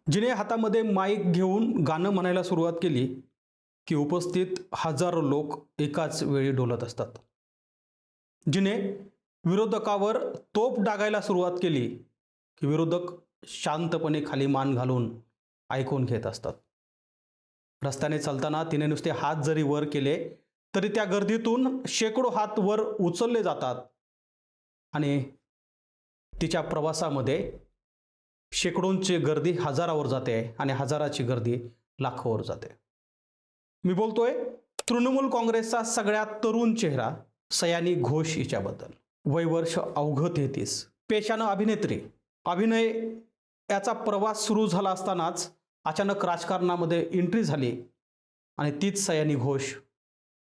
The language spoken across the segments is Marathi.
जिने हातामध्ये माईक घेऊन गाणं म्हणायला सुरुवात केली की उपस्थित हजारो लोक एकाच वेळी डोलत असतात. जिने विरोधकावर तोफ डागायला सुरुवात केली की विरोधक शांतपणे खाली मान घालून ऐकून घेत असतात. रस्त्याने चालताना तिने नुसते हात जरी वर केले तरी त्या गर्दीतून शेकडो हात वर उचलले जातात आणि तिच्या प्रवासामध्ये शेकडोंची गर्दी हजारावर जाते आणि हजाराची गर्दी लाखोवर जाते. मी बोलतोय तृणमूल काँग्रेसचा सगळ्यात तरुण चेहरा सयानी घोष हिच्याबद्दल. वय वर्ष अवघं 33, पेशानं अभिनेत्री. अभिनय याचा प्रवास सुरू झाला असतानाच अचानक राजकारणामध्ये एंट्री झाली आणि तीच सयानी घोष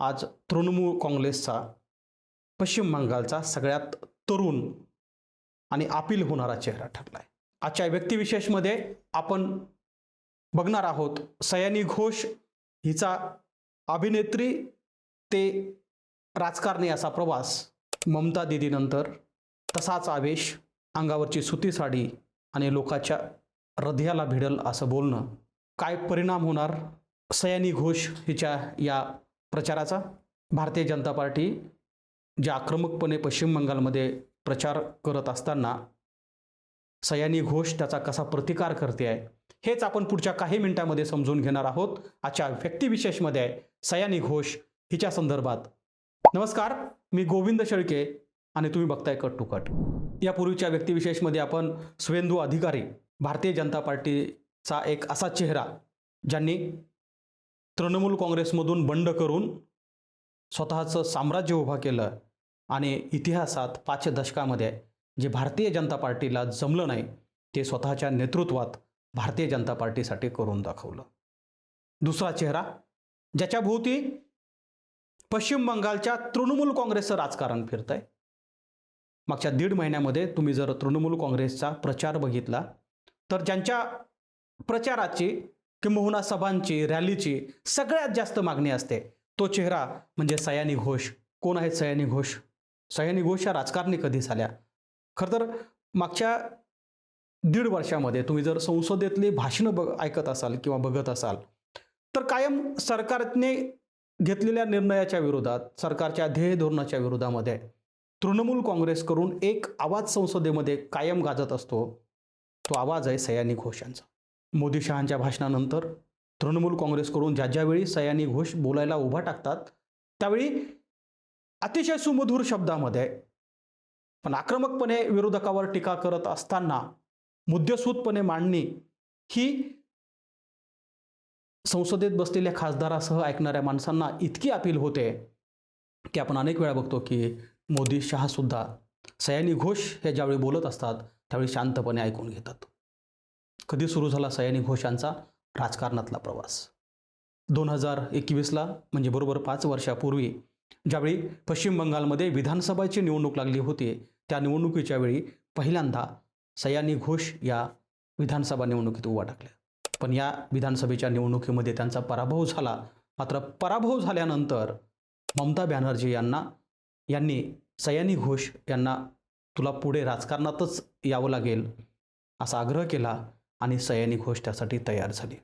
आज तृणमूल काँग्रेसचा पश्चिम बंगालचा सगळ्यात तरुण आणि अपील होणारा चेहरा ठरलाय. आजच्या व्यक्तिविशेषमध्ये आपण बघणार आहोत सयानी घोष हिचा अभिनेत्री ते राजकारणी असा प्रवास. ममता दीदीनंतर तसाच आवेश, अंगावरची सुती साडी आणि लोकांच्या हृदयाला भिडल असं बोलणं. काय परिणाम होणार सयानी घोष हिच्या या प्रचाराचा? भारतीय जनता पार्टी ज्या आक्रमकपणे पश्चिम बंगालमध्ये प्रचार करत असताना सयानी घोष त्याचा कसा प्रतिकार करते आहे हेच आपण पुढच्या काही मिनिटांमध्ये समजून घेणार आहोत. आजच्या व्यक्तिविशेषमध्ये सयानी घोष हिच्या संदर्भात. नमस्कार, मी गोविंद शेळके आणि तुम्ही बघताय कट टू कट. यापूर्वीच्या व्यक्तिविशेषमध्ये आपण सुवेंदू अधिकारी, भारतीय जनता पार्टीचा एक असा चेहरा ज्यांनी तृणमूल काँग्रेसमधून बंड करून स्वतःचं साम्राज्य उभा केलं आणि इतिहासात 5 दशकामध्ये जे भारतीय जनता पार्टीला जमलं नाही ते स्वतःच्या नेतृत्वात भारतीय जनता पार्टीसाठी करून दाखवलं. दुसरा चेहरा ज्याच्या भोवती पश्चिम बंगालच्या तृणमूल काँग्रेसचं राजकारण फिरतंय. मागच्या 1.5 महिन्यामध्ये तुम्ही जर तृणमूल काँग्रेसचा प्रचार बघितला तर ज्यांच्या प्रचाराची किंबहुना सभांची, रॅलीची सगळ्यात जास्त मागणी असते तो चेहरा म्हणजे सयानी घोष. कोण आहेत सयानी घोष? सयानी घोष या राजकारणी कधी झाल्या? खरं तर मागच्या 1.5 वर्षामध्ये तुम्ही जर संसदेतली भाषणं ऐकत असाल किंवा बघत असाल तर कायम सरकारने घेतलेल्या निर्णयाच्या विरोधात, सरकारच्या ध्येय धोरणाच्या विरोधामध्ये तृणमूल काँग्रेसकडून एक आवाज संसदेमध्ये कायम गाजत असतो. तो आवाज आहे सयानी घोष यांचा. मोदी शहांच्या भाषणानंतर तृणमूल काँग्रेसकडून ज्यावेळी सयानी घोष बोलायला उभा टाकतात त्यावेळी अतिशय सुमधुर शब्दामध्ये पण आक्रमकपणे विरोधकावर टीका करत असताना मुद्देसूदपणे मांडणी ही संसदेत बसलेल्या खासदारासह ऐकणाऱ्या माणसांना इतकी अपील होते की आपण अनेक वेळा बघतो की मोदी शहा सुद्धा सयानी घोष हे ज्यावेळी बोलत असतात त्यावेळी शांतपणे ऐकून घेतात. कधी सुरू झाला सयानी घोष यांचा राजकारणातला प्रवास? 2021ला म्हणजे बरोबर 5 वर्षापूर्वी ज्यावेळी पश्चिम बंगालमध्ये विधानसभेची निवडणूक लागली होती त्या निवडणुकीच्या वेळी पहिल्यांदा सयानी घोष या विधानसभा निवडणुकीत उभा टाकल्या. पण या विधानसभेच्या निवडणुकीमध्ये त्यांचा पराभव झाला. मात्र पराभव झाल्यानंतर ममता बॅनर्जी यांनी सयानी घोष यांना तुला पुढे राजकारणातच यावं लागेल असा आग्रह केला आणि सयानी घोष त्यासाठी तयार झाली.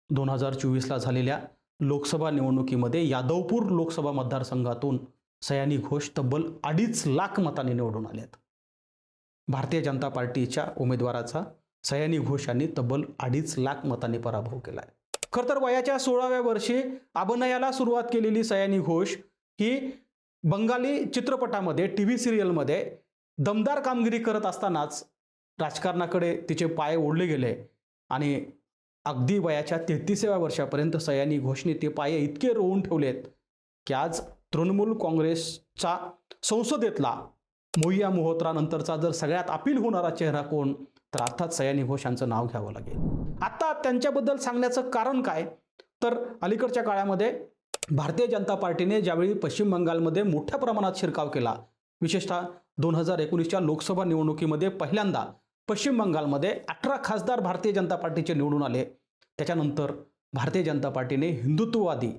2024ला झालेल्या लोकसभा निवडणुकीमध्ये यादवपूर लोकसभा मतदारसंघातून सयानी घोष तब्बल 2.5 लाख मतांनी निवडून आल्यात. भारतीय जनता पार्टीच्या उमेदवाराचा सयानी घोष यांनी तब्बल 2.5 लाख मतांनी पराभव केलाय. खरं तर वयाच्या 16व्या वर्षी अभिनयाला सुरुवात केलेली सयानी घोष ही बंगाली चित्रपटामध्ये, टीव्ही सिरियलमध्ये दमदार कामगिरी करत असतानाच राजकारणाकडे तिचे पाय ओढले गेले आणि अगदी वयाच्या 33व्या वर्षापर्यंत सयानी घोषने ते पाय इतके रोवून ठेवलेत की आज तृणमूल काँग्रेसचा संसदेतला मोहिया मोहोत्रा जर सगळ्यात अपील होणारा चेहरा कोण तर अर्थात सयानी घोष यांचं नाव घ्यावं लागेल. आता त्यांच्याबद्दल सांगण्याचं कारण काय तर अलीकडच्या काळामध्ये भारतीय जनता पार्टीने ज्यावेळी पश्चिम बंगालमध्ये मोठ्या प्रमाणात शिरकाव केला, विशेषतः 2019च्या लोकसभा निवडणुकीमध्ये पहिल्यांदा पश्चिम बंगालमध्ये 18 खासदार भारतीय जनता पार्टीचे निवडून आले. त्याच्यानंतर भारतीय जनता पार्टीने हिंदुत्ववादी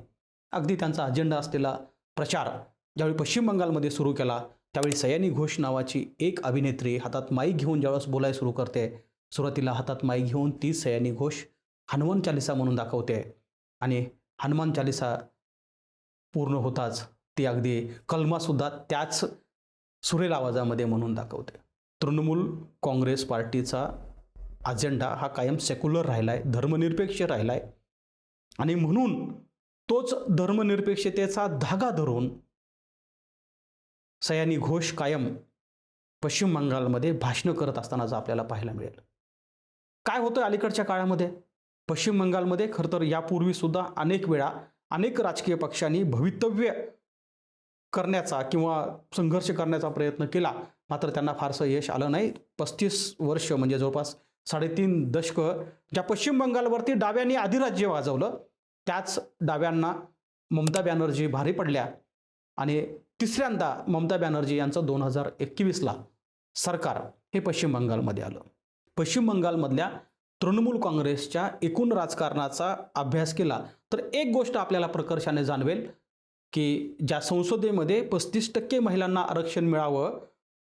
अगदी त्यांचा अजेंडा असलेला प्रचार ज्यावेळी पश्चिम बंगालमध्ये सुरू केला त्यावेळी सयानी घोष नावाची एक अभिनेत्री हातात माईक घेऊन ज्यावेळेस बोलायला सुरू करते सुरुवातीला हातात माईक घेऊन ती सयानी घोष हनुमान चालिसा म्हणून दाखवते आणि हनुमान चालिसा पूर्ण होताच ती अगदी कलमासुद्धा त्याच सुरेल आवाजामध्ये म्हणून दाखवते. तृणमूल काँग्रेस पार्टीचा अजेंडा हा कायम सेक्युलर राहिला आहे, धर्मनिरपेक्ष राहिला आहे आणि म्हणून तोच धर्मनिरपेक्षतेचा धागा धरून सयानी घोष कायम पश्चिम बंगालमध्ये भाषणं करत असतानाच आपल्याला पाहायला मिळेल. काय होतं अलीकडच्या काळामध्ये पश्चिम बंगालमध्ये? खरं तर यापूर्वी सुद्धा अनेक वेळा अनेक राजकीय पक्षांनी भवितव्य करण्याचा किंवा संघर्ष करण्याचा प्रयत्न केला, मात्र त्यांना फारसं यश आलं नाही. 35 वर्ष म्हणजे जवळपास 3.5 दशकं ज्या पश्चिम बंगालवरती डाव्यांनी अधिराज्य गाजवलं, त्याच डाव्यांना ममता बॅनर्जी भारी पडल्या आणि तिसऱ्यांदा ममता बॅनर्जी यांचं 2021ला सरकार हे पश्चिम बंगालमध्ये आलं. पश्चिम बंगालमधल्या तृणमूल काँग्रेसच्या एकूण राजकारणाचा अभ्यास केला तर एक गोष्ट आपल्याला प्रकर्षाने जाणवेल की ज्या संसदेमध्ये 35% महिलांना आरक्षण मिळावं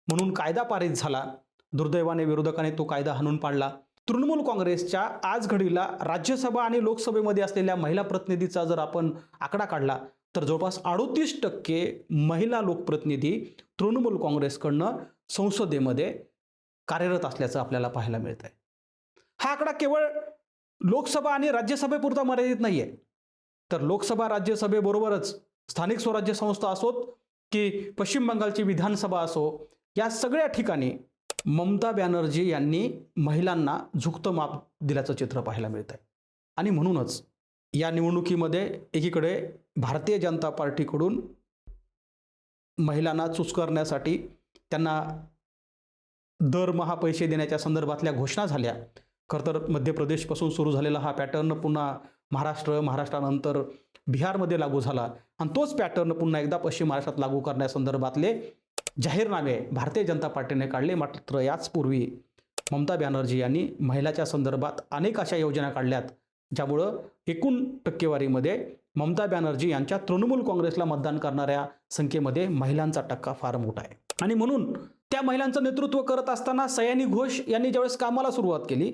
म्हणून कायदा पारित झाला, दुर्दैवाने विरोधकांनी तो कायदा हाणून पाडला. तृणमूल काँग्रेसच्या आज घडीला राज्यसभा आणि लोकसभेमध्ये असलेल्या महिला प्रतिनिधीचा जर आपण आकडा काढला तर जवळपास 38% महिला लोकप्रतिनिधी तृणमूल काँग्रेसकडनं संसदेमध्ये कार्यरत असल्याचं आपल्याला पाहायला मिळत आहे. हा आकडा केवळ लोकसभा आणि राज्यसभेपुरता मर्यादित नाही आहे, तर लोकसभा राज्यसभेबरोबरच स्थानिक स्वराज्य संस्था असोत की पश्चिम बंगालची विधानसभा असो, या सगळ्या ठिकाणी ममता बॅनर्जी यांनी महिलांना झुकतं माप दिल्याचं चित्र पाहायला मिळत आहे. आणि म्हणूनच या निवडणुकीमध्ये एकीकडे भारतीय जनता पार्टीकडून महिलांना चुचकारण्यासाठी त्यांना दरमहा पैसे देण्याच्या संदर्भातल्या घोषणा झाल्या. खरं तर मध्य प्रदेशपासून सुरू झालेला हा पॅटर्न पुन्हा महाराष्ट्रानंतर बिहारमध्ये लागू झाला आणि तोच पॅटर्न पुन्हा एकदा पश्चिम महाराष्ट्रात लागू करण्यासंदर्भातले जाहीरनामे भारतीय जनता पार्टीने काढले. मात्र याचपूर्वी ममता बॅनर्जी यांनी महिलाच्या संदर्भात अनेक अशा योजना काढल्यात ज्यामुळं एकूण टक्केवारीमध्ये ममता बॅनर्जी यांच्या तृणमूल काँग्रेसला मतदान करणाऱ्या संख्येमध्ये महिलांचा टक्का फार मोठा आहे. आणि म्हणून त्या महिलांचं नेतृत्व करत असताना सयानी घोष यांनी ज्यावेळेस कामाला सुरुवात केली,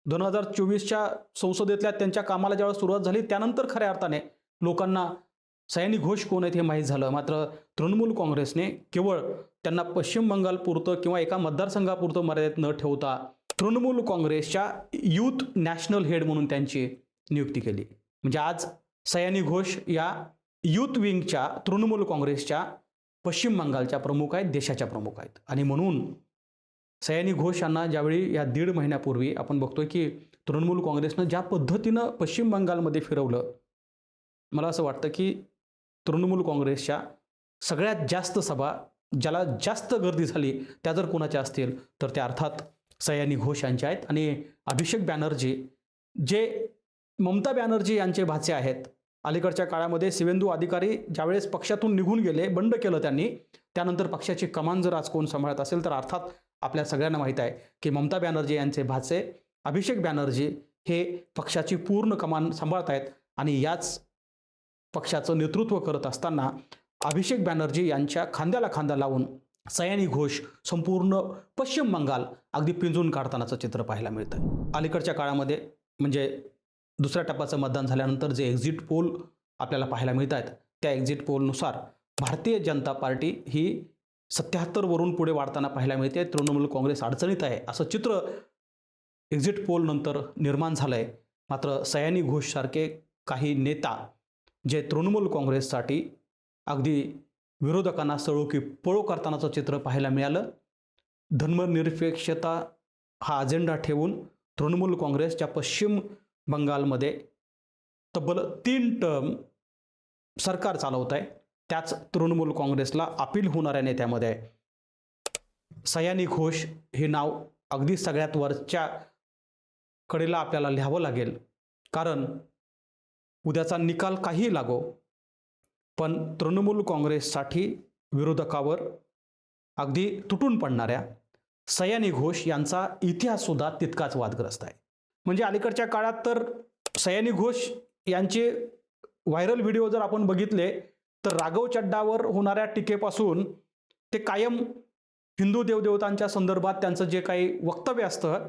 2024च्या संसदेतल्या त्यांच्या कामाला ज्यावेळेस सुरुवात झाली त्यानंतर खऱ्या अर्थाने लोकांना सयानी घोष कोण आहेत हे माहीत झालं. मात्र तृणमूल काँग्रेसने केवळ त्यांना पश्चिम बंगालपुरतं किंवा एका मतदारसंघापुरतं मर्यादित न ठेवता तृणमूल काँग्रेसच्या यूथ नॅशनल हेड म्हणून त्यांची नियुक्ती केली. म्हणजे आज सयानी घोष या यूथ विंगच्या तृणमूल काँग्रेसच्या पश्चिम बंगालच्या प्रमुख आहेत, देशाच्या प्रमुख आहेत. आणि म्हणून सयानी घोष यांना ज्यावेळी या 1.5 महिन्यापूर्वी आपण बघतोय की तृणमूल काँग्रेसनं ज्या पद्धतीनं पश्चिम बंगालमध्ये फिरवलं, मला असं वाटतं की तृणमूल काँग्रेसच्या सगळ्यात जास्त सभा ज्याला जास्त गर्दी झाली त्या जर कोणाच्या असतील तर त्या अर्थात सयानी घोष यांच्या आहेत. आणि अभिषेक बॅनर्जी जे ममता बॅनर्जी यांचे भाचे आहेत, अलीकडच्या काळामध्ये शिवेंदू अधिकारी ज्यावेळेस पक्षातून निघून गेले, बंड केलं त्यांनी, त्यानंतर पक्षाची कमान जर आज कोण सांभाळत असेल तर अर्थात आपल्या सगळ्यांना माहीत आहे की ममता बॅनर्जी यांचे भाचे अभिषेक बॅनर्जी हे पक्षाची पूर्ण कमान सांभाळत आहेत. आणि याच पक्षाचं नेतृत्व करत असताना अभिषेक बॅनर्जी यांच्या खांद्याला खांदा लावून सयानी घोष संपूर्ण पश्चिम बंगाल अगदी पिंजून काढतानाचं चित्र पाहायला मिळतं. अलीकडच्या काळामध्ये म्हणजे दुसऱ्या टप्प्याचं मतदान झाल्यानंतर जे एक्झिट पोल आपल्याला पाहायला मिळत आहेत त्या एक्झिट पोलनुसार भारतीय जनता पार्टी ही 77 वरून पुढे वाढताना पाहायला मिळते. तृणमूल काँग्रेस अडचणीत आहे असं चित्र एक्झिट पोल नंतर निर्माण झालंय. मात्र सयानी घोष सारखे काही नेता जे तृणमूल काँग्रेससाठी अगदी विरोधकांना सळो की पळो करतानाचं चित्र पाहायला मिळालं. धर्मनिरपेक्षता हा अजेंडा ठेवून तृणमूल काँग्रेसच्या पश्चिम बंगालमध्ये तब्बल 3 टर्म सरकार चालवत आहे. त्याच तृणमूल काँग्रेसला अपील होणाऱ्या नेत्यामध्ये सयानी घोष हे नाव अगदी सगळ्यात वरच्या कडेला आपल्याला लिहावं लागेल. कारण उद्याचा निकाल काही लागो, पण तृणमूल काँग्रेससाठी विरोधकावर अगदी तुटून पडणाऱ्या सयानी घोष यांचा इतिहाससुद्धा तितकाच वादग्रस्त आहे. म्हणजे अलीकडच्या काळात तर सयानी घोष यांचे व्हायरल व्हिडिओ जर आपण बघितले तर राघव चड्डावर होणाऱ्या टीकेपासून ते कायम हिंदू देवदेवतांच्या संदर्भात त्यांचं जे काही वक्तव्य असतं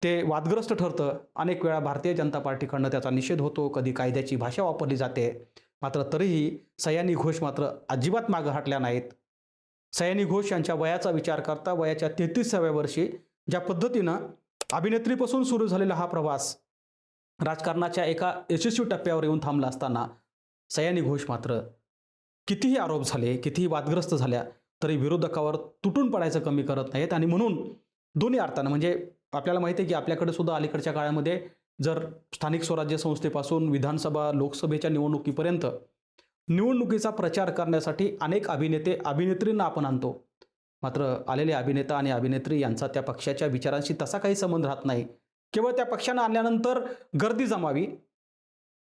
ते वादग्रस्त ठरतं. अनेक वेळा भारतीय जनता पार्टीकडनं त्याचा निषेध होतो, कधी कायद्याची भाषा वापरली जाते. मात्र तरीही सयानी घोष मात्र अजिबात मागं हटल्या नाहीत. सयानी घोष यांच्या वयाचा विचार करता वयाच्या 33व्या वर्षी ज्या पद्धतीनं अभिनेत्रीपासून सुरू झालेला हा प्रवास राजकारणाच्या एका यशस्वी टप्प्यावर येऊन थांबला असताना सयानी घोष मात्र कितीही आरोप झाले, कितीही वादग्रस्त झाल्या, तरी विरोधकावर तुटून पडायचं कमी करत नाहीत. आणि म्हणून दोन्ही अर्थानं म्हणजे आपल्याला माहिती आहे की आपल्याकडे सुद्धा अलीकडच्या काळामध्ये जर स्थानिक स्वराज्य संस्थेपासून विधानसभा, लोकसभेच्या निवडणुकीपर्यंत निवडणुकीचा प्रचार करण्यासाठी अनेक अभिनेते, अभिनेत्रींना आपण आणतो. मात्र आलेले अभिनेता आणि अभिनेत्री यांचा त्या पक्षाच्या विचारांशी तसा काही संबंध राहत नाही. केवळ त्या पक्षानं आणल्यानंतर गर्दी जमावी,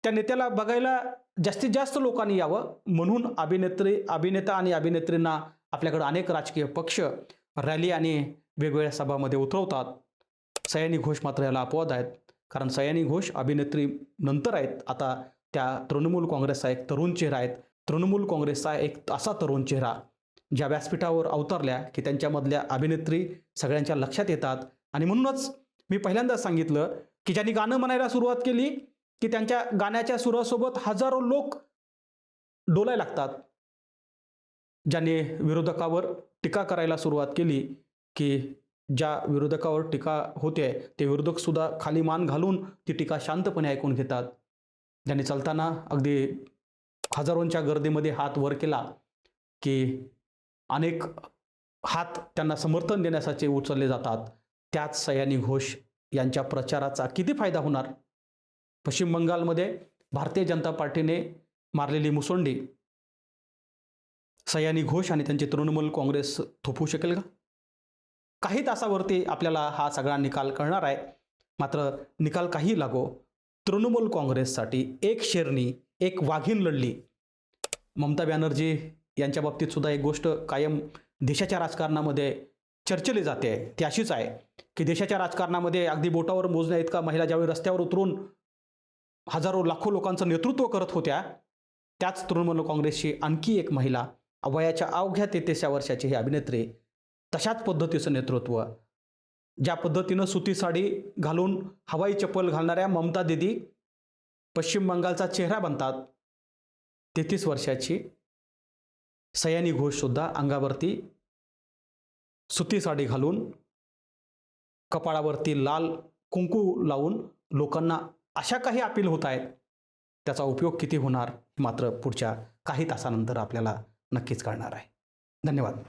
त्या नेत्याला बघायला जास्तीत जास्त लोकांनी यावं म्हणून अभिनेता आणि अभिनेत्रींना आपल्याकडे अनेक राजकीय पक्ष रॅली आणि वेगवेगळ्या सभामध्ये उतरवतात. सयानी घोष मात्र याला अपवाद आहेत. कारण सयानी घोष अभिनेत्री नंतर आहेत, आता त्या तृणमूल काँग्रेसचा एक तरुण चेहरा आहेत. तृणमूल काँग्रेसचा एक असा तरुण चेहरा ज्या व्यासपीठावर अवतरल्या की त्यांच्यामधल्या अभिनेत्री सगळ्यांच्या लक्षात येतात. आणि म्हणूनच मी पहिल्यांदाच सांगितलं की ज्यांनी गाणं म्हणायला सुरुवात केली की त्यांच्या गाण्याच्या सुरासोबत हजारो लोक डोलायला लागतात. ज्यांनी विरोधकावर टीका करायला सुरुवात केली की ज्या विरोधकावर टीका होते ते विरोधकसुद्धा खाली मान घालून ती टीका शांतपणे ऐकून घेतात. ज्यांनी चालताना अगदी हजारोंच्या गर्दीमध्ये हात वर केला की अनेक हात त्यांना समर्थन देण्यासाठी उचलले जातात. त्याच सयानी घोष यांच्या प्रचाराचा किती फायदा होणार? पश्चिम बंगालमध्ये भारतीय जनता पार्टीने मारलेली मुसोंडी सयानी घोष आणि त्यांचे तृणमूल काँग्रेस थोपवू शकेल का? काही तासावरती आपल्याला हा सगळा निकाल कळणार आहे. मात्र निकाल काही लागो, तृणमूल काँग्रेससाठी एक शेरनी, एक वाघीण लढली. ममता बॅनर्जी यांच्या बाबतीत सुद्धा एक गोष्ट कायम देशाच्या राजकारणामध्ये चर्चेली जाते, ती अशीच आहे की देशाच्या राजकारणामध्ये अगदी बोटावर मोजण्या इतका महिला ज्यावेळी रस्त्यावर उतरून हजारो लाखो लोकांचं नेतृत्व करत होत्या, त्याच तृणमूल काँग्रेसची आणखी एक महिला वयाच्या अवघ्या 33 वर्षाची ही अभिनेत्री, तशाच पद्धतीचं नेतृत्व, ज्या पद्धतीनं सुती साडी घालून हवाई चप्पल घालणाऱ्या ममता दीदी पश्चिम बंगालचा चेहरा बनतात. 33 वर्षाची सयानी घोषसुद्धा अंगावरती सुती साडी घालून, कपाळावरती लाल कुंकू लावून लोकांना अशा काही अपील होत आहेत. त्याचा उपयोग किती होणार मात्र पुढच्या काही तासानंतर आपल्याला नक्कीच कळणार आहे. धन्यवाद.